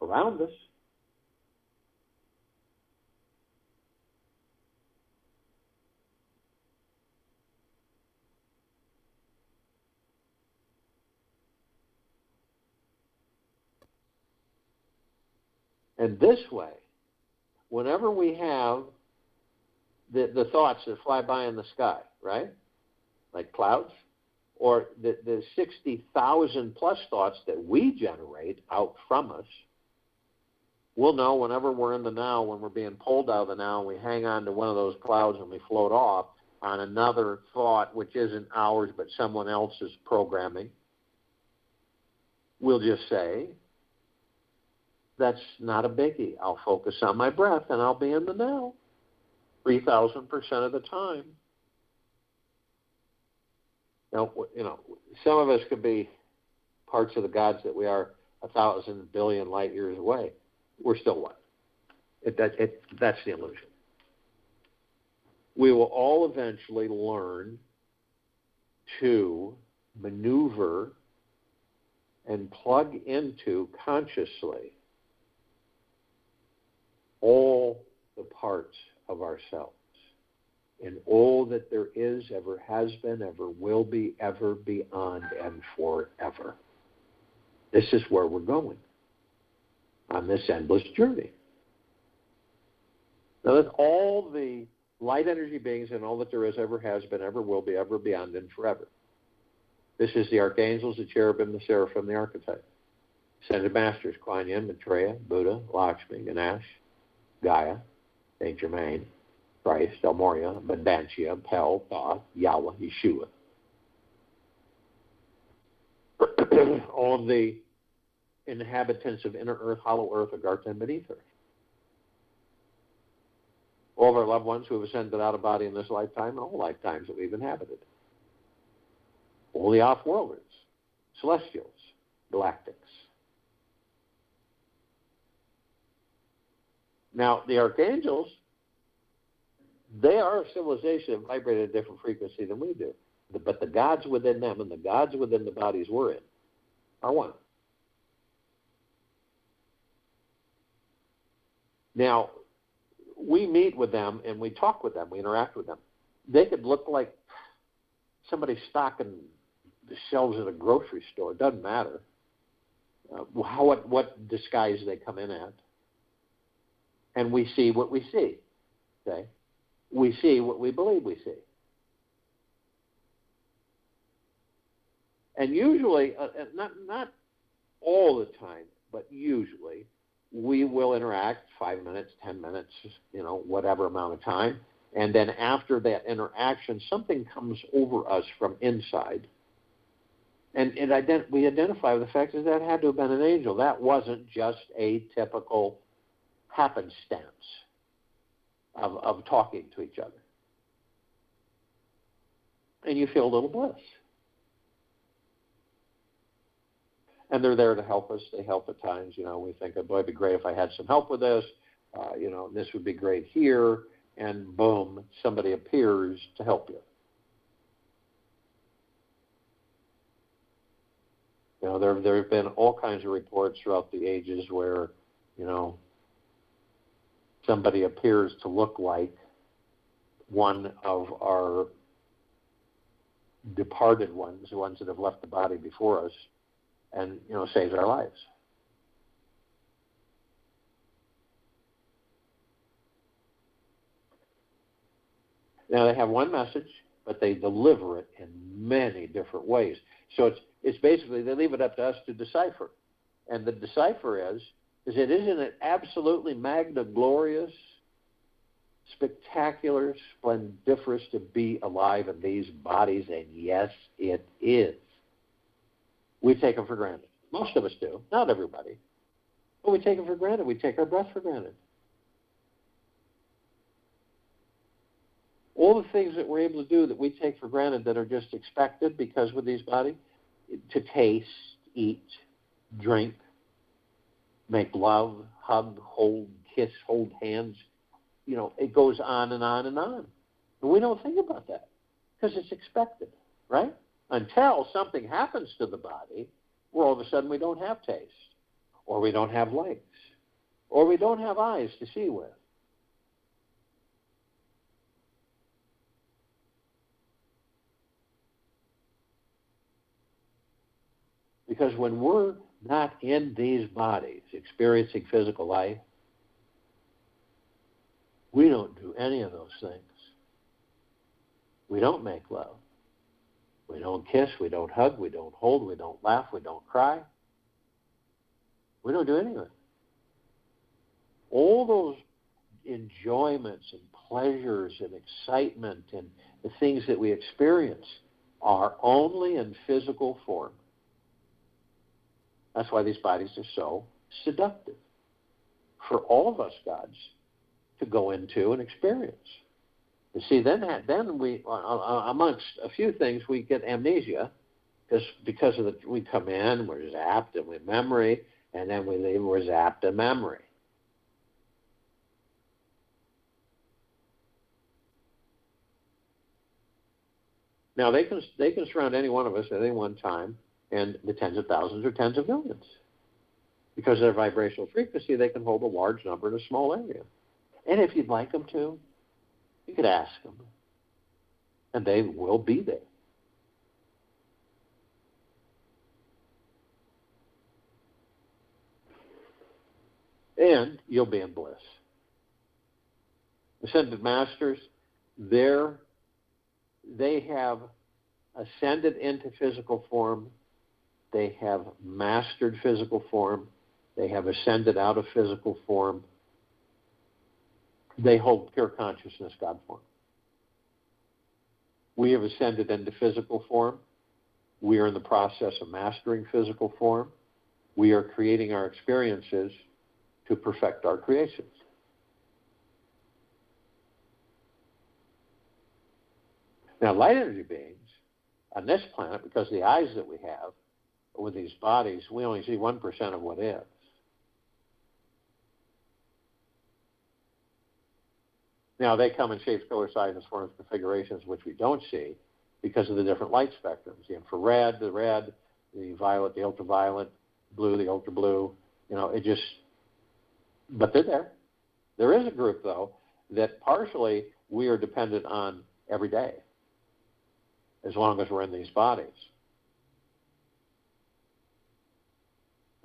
around us, And this way, whenever we have the thoughts that fly by in the sky, right, like clouds, or the 60,000 plus thoughts that we generate out from us, we'll know whenever we're in the now, when we're being pulled out of the now, and we hang on to one of those clouds and we float off on another thought which isn't ours but someone else's programming, we'll just say, that's not a biggie. I'll focus on my breath and I'll be in the now 3,000% of the time. Now, some of us could be parts of the gods that we are 1,000 billion light years away. We're still one. That's the illusion. We will all eventually learn to maneuver and plug into consciously all the parts of ourselves in all that there is, ever has been, ever will be, ever beyond, and forever. This is where we're going on this endless journey. Now, that all the light energy beings and all that there is, ever has been, ever will be, ever beyond, and forever. This is the archangels, the cherubim, the seraphim, the archetype. Ascended masters, Kuan Yin, Maitreya, Buddha, Lakshmi, Ganesh, Gaia, Saint Germain, Christ, El Morya, Abundantia, Pel, Thoth, Yahweh, Yeshua. All of the inhabitants of inner earth, hollow earth, Agartha, and beneath earth. All of our loved ones who have ascended out of body in this lifetime and all lifetimes that we've inhabited. All the off-worlders, celestials, galactics. Now, the archangels, they are a civilization that vibrate at a different frequency than we do. But the gods within them and the gods within the bodies we're in are one. Now, we meet with them and we talk with them, we interact with them. They could look like somebody stocking the shelves at a grocery store. It doesn't matter what disguise they come in at. And we see what we see. Okay? We see what we believe we see. And usually, not all the time, but usually, we will interact 5 minutes, 10 minutes, whatever amount of time. And then after that interaction, something comes over us from inside. And we identify with the fact that had to have been an angel. That wasn't just a typical happenstance of talking to each other. And you feel a little bliss. And they're there to help us. They help at times. We think, boy, it'd be great if I had some help with this. This would be great here. And boom, somebody appears to help you. There have been all kinds of reports throughout the ages where, somebody appears to look like one of our departed ones, the ones that have left the body before us, and, saves our lives. Now, they have one message, but they deliver it in many different ways. So it's basically, they leave it up to us to decipher. And the decipher is it isn't it absolutely magna glorious, spectacular, splendiferous to be alive in these bodies? And yes, it is. We take them for granted. Most of us do. Not everybody. But we take them for granted. We take our breath for granted. All the things that we're able to do that we take for granted that are just expected because with these bodies, to taste, eat, drink, make love, hug, hold, kiss, hold hands, it goes on and on and on. And we don't think about that because it's expected, right? Until something happens to the body where all of a sudden we don't have taste, or we don't have legs, or we don't have eyes to see with. Because when we're not in these bodies experiencing physical life, We don't do any of those things. We don't make love. We don't kiss. We don't hug. We don't hold. We don't laugh. We don't cry. We don't do any of it. All those enjoyments and pleasures and excitement and the things that we experience are only in physical form. That's why these bodies are so seductive for all of us gods to go into and experience. You see, then we, amongst a few things, we get amnesia because of we come in, we're zapped, and we memory, and then we leave, we're zapped in memory. Now, they can surround any one of us at any one time, and the tens of thousands or tens of millions. Because of their vibrational frequency, they can hold a large number in a small area. And if you'd like them to, you could ask them, and they will be there. And you'll be in bliss. Ascended Masters, they have ascended into physical form. They have mastered physical form. They have ascended out of physical form. They hold pure consciousness, God form. We have ascended into physical form. We are in the process of mastering physical form. We are creating our experiences to perfect our creations. Now, light energy beings on this planet, because of the eyes that we have with these bodies, we only see 1% of what is. Now, they come in shapes, colors, sizes, forms, configurations, which we don't see because of the different light spectrums. The infrared, the red, the violet, the ultraviolet, blue, the ultra blue. But they're there. There is a group, though, that partially we are dependent on every day, as long as we're in these bodies.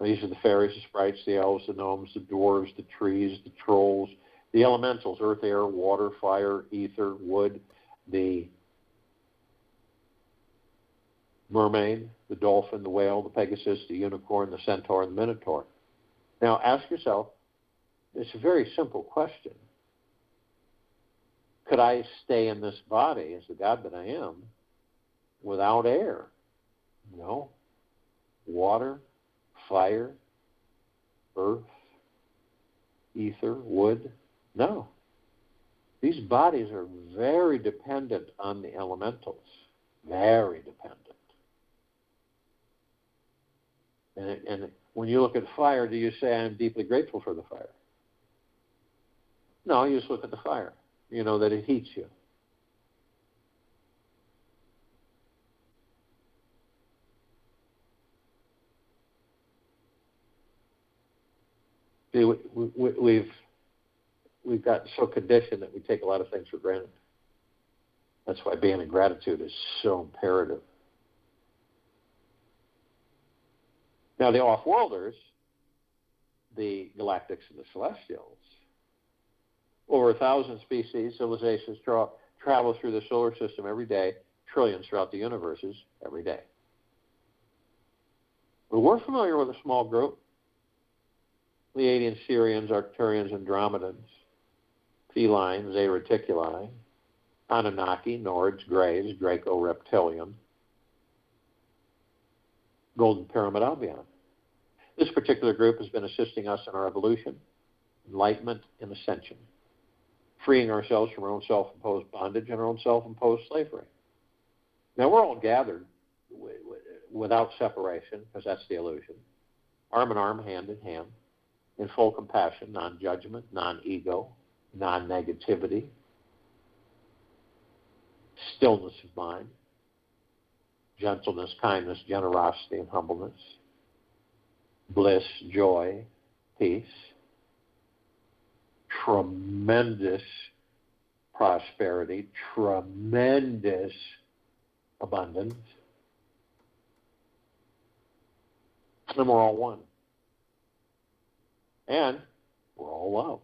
These are the fairies, the sprites, the elves, the gnomes, the dwarves, the trees, the trolls, the elementals, earth, air, water, fire, ether, wood, the mermaid, the dolphin, the whale, the pegasus, the unicorn, the centaur, and the minotaur. Now ask yourself, it's a very simple question. Could I stay in this body as the God that I am without air? No. Water, fire, earth, ether, wood? No. These bodies are very dependent on the elementals. Very dependent. And when you look at fire, do you say, I'm deeply grateful for the fire? No, you just look at the fire. You know that it heats you. See, we've gotten so conditioned that we take a lot of things for granted. That's why being in gratitude is so imperative. Now, the off-worlders, the galactics and the celestials, over 1,000 species, civilizations travel through the solar system every day, trillions throughout the universes every day. But we're familiar with a small group: Pleiadians, Sirians, Arcturians, Andromedans, Felines, A Reticuli, Anunnaki, Nords, Greys, Draco Reptilian, Golden Pyramid Albion. This particular group has been assisting us in our evolution, enlightenment, and ascension, freeing ourselves from our own self-imposed bondage and our own self-imposed slavery. Now, we're all gathered without separation, because that's the illusion, arm in arm, hand in hand, in full compassion, non-judgment, non-ego, non-negativity, stillness of mind, gentleness, kindness, generosity, and humbleness, bliss, joy, peace, tremendous prosperity, tremendous abundance, and we're all one. And we're all love.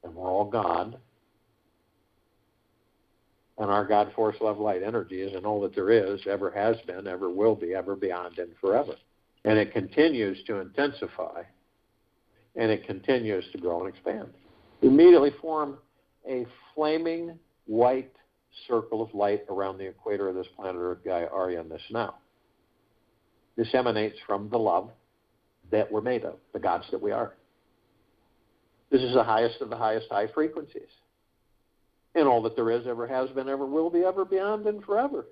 and we're all God. And our God, force, love, light, energy is in all that there is, ever has been, ever will be, ever beyond, and forever. And it continues to intensify, and it continues to grow and expand. We immediately form a flaming white circle of light around the equator of this planet Earth, Gaia, Arya, and this now. This emanates from the love that we're made of, the gods that we are. This is the highest of the highest high frequencies. And all that there is, ever has been, ever will be, ever beyond, and forever.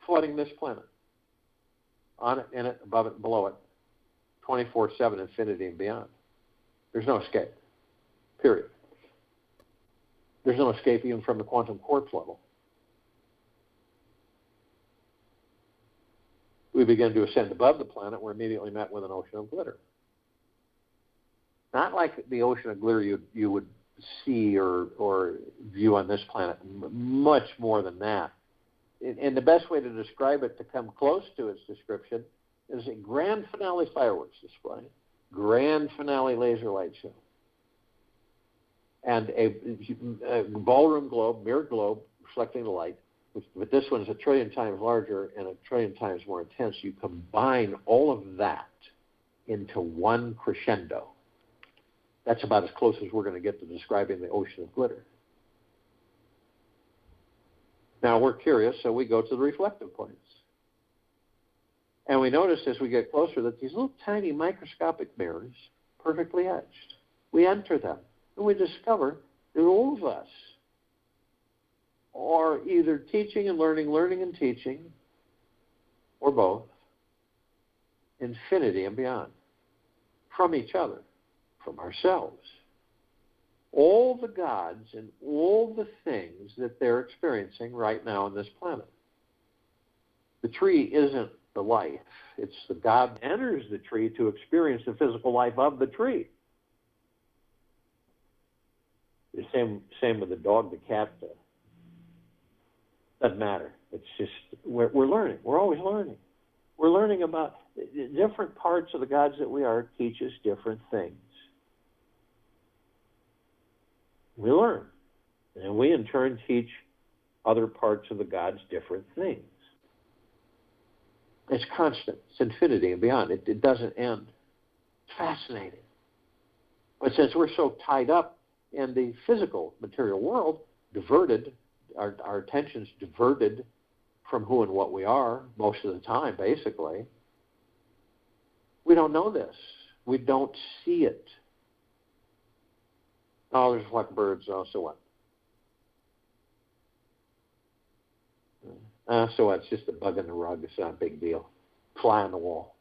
Flooding this planet. On it, in it, above it, and below it. 24/7, infinity and beyond. There's no escape. Period. There's no escape even from the quantum quartz level. We begin to ascend above the planet, we're immediately met with an ocean of glitter. Not like the ocean of glitter you would see or view on this planet. Much more than that. And the best way to describe it, to come close to its description, is a grand finale fireworks display, grand finale laser light show, and a ballroom globe, mirrored globe, reflecting the light. But this one is 1 trillion times larger and 1 trillion times more intense. You combine all of that into one crescendo. That's about as close as we're going to get to describing the ocean of glitter. Now we're curious, so we go to the reflective points. And we notice as we get closer that these little tiny microscopic mirrors, perfectly etched, we enter them and we discover that all of us are either teaching and learning, learning and teaching, or both, infinity and beyond, from each other, from ourselves. All the gods and all the things that they're experiencing right now on this planet. The tree isn't the life. It's the God that enters the tree to experience the physical life of the tree. The same with the dog, the cat. Doesn't matter. It's just, we're learning. We're always learning. We're learning about different parts of the gods that we are teach us different things. We learn. And we in turn teach other parts of the gods different things. It's constant. It's infinity and beyond. It doesn't end. It's fascinating. But since we're so tied up in the physical material world, diverted, our attention's diverted from who and what we are most of the time, basically, we don't know this. We don't see it. Oh, there's like birds. Oh, so what? So what? It's just a bug in the rug. It's not a big deal. Fly on the wall.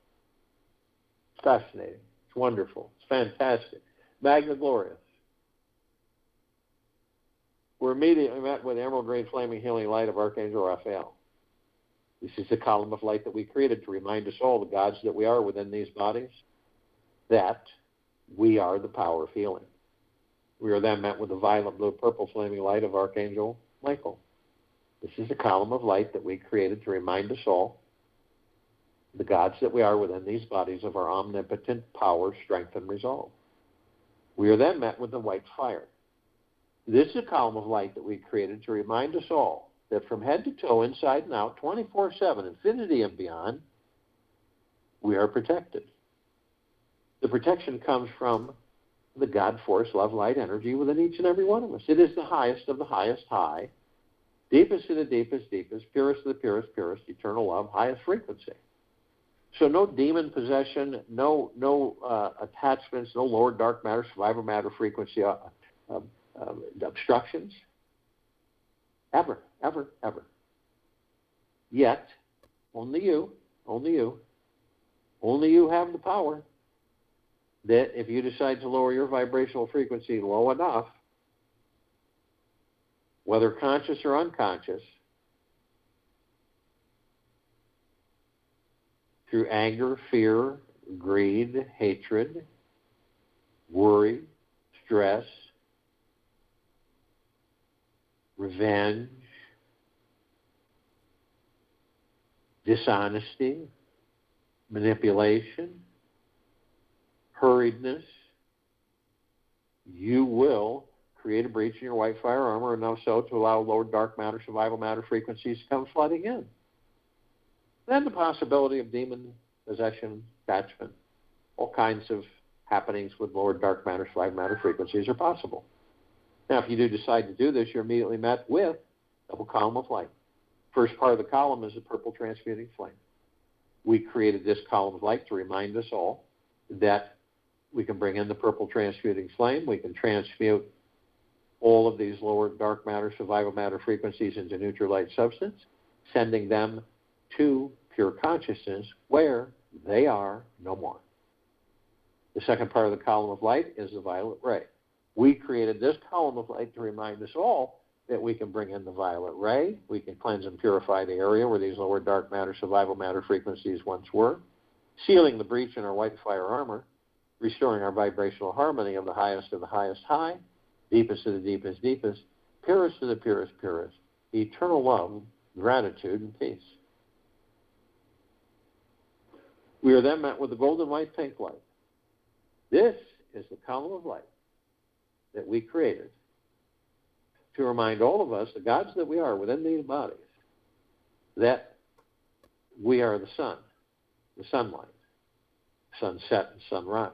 It's fascinating. It's wonderful. It's fantastic. Magna Glorious. We're immediately met with the emerald green flaming healing light of Archangel Raphael. This is the column of light that we created to remind us all, the gods that we are within these bodies, that we are the power of healing. We are then met with the violet, blue, purple flaming light of Archangel Michael. This is the column of light that we created to remind us all, the gods that we are within these bodies, of our omnipotent power, strength, and resolve. We are then met with the white fire. This is a column of light that we created to remind us all that from head to toe, inside and out, 24/7, infinity and beyond, we are protected. The protection comes from the God, force, love, light, energy within each and every one of us. It is the highest of the highest high, deepest of the deepest, deepest, purest of the purest, purest, eternal love, highest frequency. So no demon possession, no attachments, no lower dark matter, survivor matter frequency obstructions. Ever, ever, ever. Yet, only you have the power that if you decide to lower your vibrational frequency low enough, whether conscious or unconscious, through anger, fear, greed, hatred, worry, stress, revenge, dishonesty, manipulation, hurriedness, you will create a breach in your white fire armor, enough so to allow lower dark matter, survival matter frequencies to come flooding in. Then the possibility of demon possession, attachment, all kinds of happenings with lower dark matter, survival matter frequencies are possible. Now, if you do decide to do this, you're immediately met with double column of light. First part of the column is a purple transmuting flame. We created this column of light to remind us all that we can bring in the purple transmuting flame. We can transmute all of these lower dark matter, survival matter frequencies into neutral light substance, sending them to pure consciousness where they are no more. The second part of the column of light is the violet ray. We created this column of light to remind us all that we can bring in the violet ray. We can cleanse and purify the area where these lower dark matter, survival matter frequencies once were, sealing the breach in our white fire armor, restoring our vibrational harmony of the highest high, deepest of the deepest deepest, purest of the purest purest, eternal love, gratitude, and peace. We are then met with the golden white pink light. This is the column of light that we created to remind all of us, the gods that we are within these bodies, that we are the sun, the sunlight, sunset and sunrise.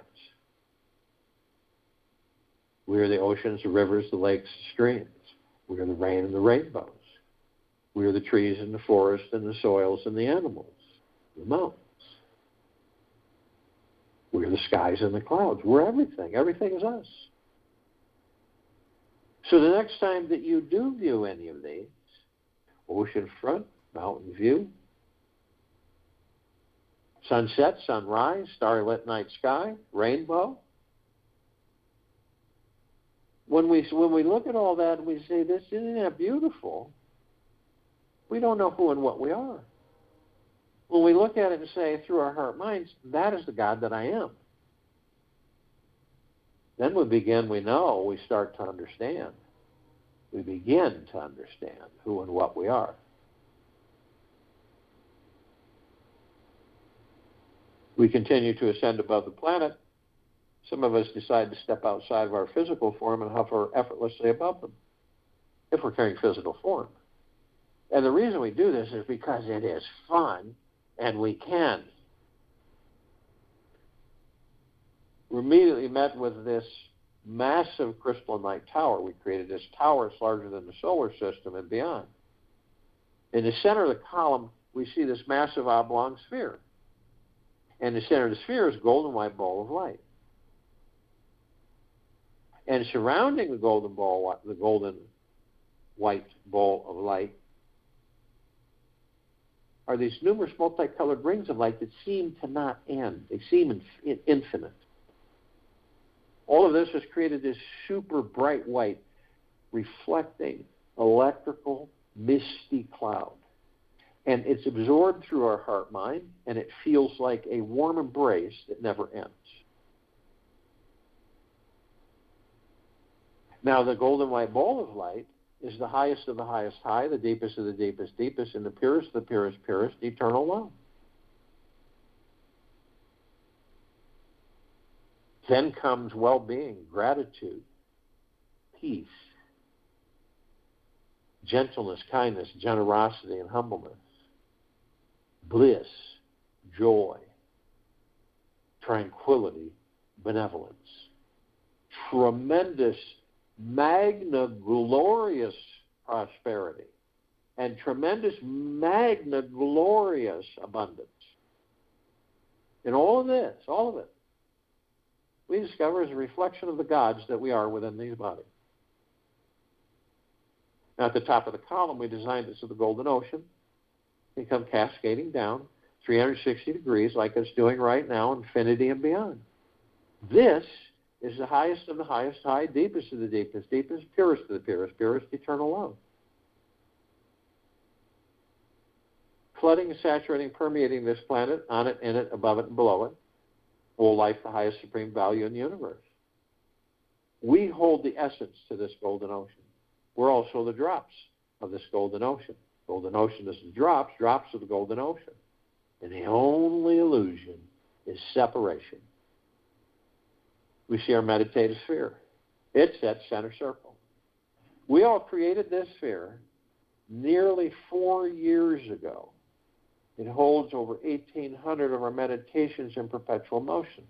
We are the oceans, the rivers, the lakes, the streams. We are the rain and the rainbows. We are the trees and the forest and the soils and the animals, the mountains. We are the skies and the clouds. We're everything. Everything is us. So the next time that you do view any of these, ocean front, mountain view, sunset, sunrise, starry-lit night sky, rainbow, when we look at all that and we say, this isn't that beautiful, we don't know who and what we are. When we look at it and say, through our heart minds, that is the God that I am. Then we start to understand. We begin to understand who and what we are. We continue to ascend above the planet. Some of us decide to step outside of our physical form and hover effortlessly above them, if we're carrying physical form. And the reason we do this is because it is fun, and we can. We're immediately met with this massive crystalline tower. We created this tower that's larger than the solar system and beyond. In the center of the column, we see this massive oblong sphere. And the center of the sphere is a golden white ball of light. And surrounding the golden white ball of light are these numerous multicolored rings of light that seem to not end. They seem infinite. All of this has created this super bright white, reflecting, electrical, misty cloud. And it's absorbed through our heart mind, and it feels like a warm embrace that never ends. Now, the golden white ball of light is the highest of the highest high, the deepest of the deepest deepest, and the purest of the purest purest, eternal love. Then comes well-being, gratitude, peace, gentleness, kindness, generosity, and humbleness, bliss, joy, tranquility, benevolence, tremendous, magna glorious prosperity, and tremendous, magna glorious abundance. And all of it, we discover is a reflection of the gods that we are within these bodies. Now, at the top of the column, we designed it so the golden ocean can come cascading down 360 degrees like it's doing right now, infinity and beyond. This is the highest of the highest high, deepest of the deepest deepest, purest of the purest purest, eternal love. Flooding, saturating, permeating this planet, on it, in it, above it, and below it. All life, the highest supreme value in the universe. We hold the essence to this golden ocean. We're also the drops of this golden ocean. Golden ocean is the drops of the golden ocean. And the only illusion is separation. We see our meditative sphere. It's that center circle. We all created this sphere nearly 4 years ago. It holds over 1,800 of our meditations in perpetual motion.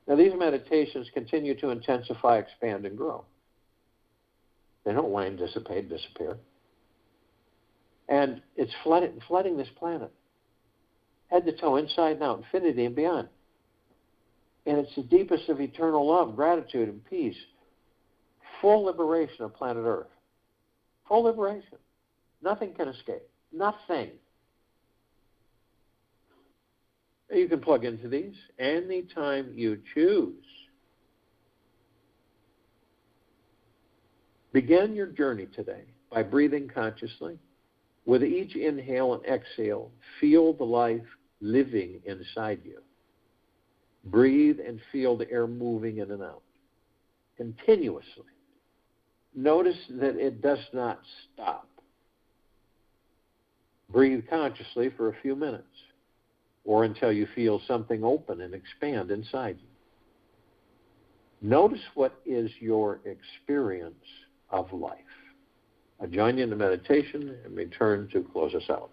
Now, these meditations continue to intensify, expand, and grow. They don't wane, dissipate, disappear. And it's flooding this planet, head to toe, inside and out, infinity and beyond. And it's the deepest of eternal love, gratitude, and peace. Full liberation of planet Earth. Full liberation. Nothing can escape. Nothing. You can plug into these anytime you choose. Begin your journey today by breathing consciously. With each inhale and exhale, feel the life living inside you. Breathe and feel the air moving in and out continuously. Notice that it does not stop. Breathe consciously for a few minutes or until you feel something open and expand inside you. Notice what is your experience of life. I join you in the meditation and return to close us out.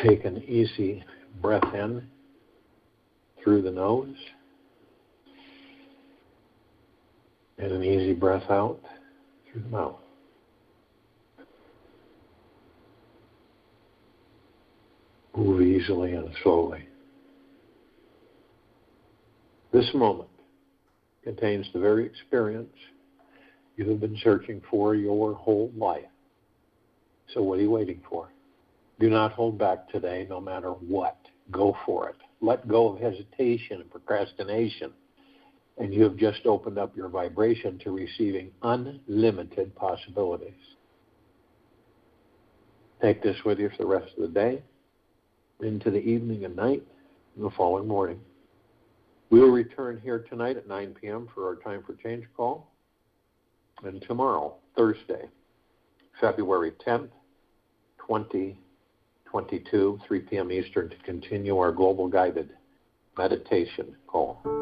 Take an easy breath in through the nose and an easy breath out through the mouth. Move easily and slowly. This moment contains the very experience you have been searching for your whole life. So what are you waiting for? Do not hold back today, no matter what. Go for it. Let go of hesitation and procrastination, and you have just opened up your vibration to receiving unlimited possibilities. Take this with you for the rest of the day, into the evening and night, and the following morning. We will return here tonight at 9 p.m. for our Time for Change call, and tomorrow, Thursday, February 10th, 2022, 3 p.m. Eastern, to continue our global guided meditation call.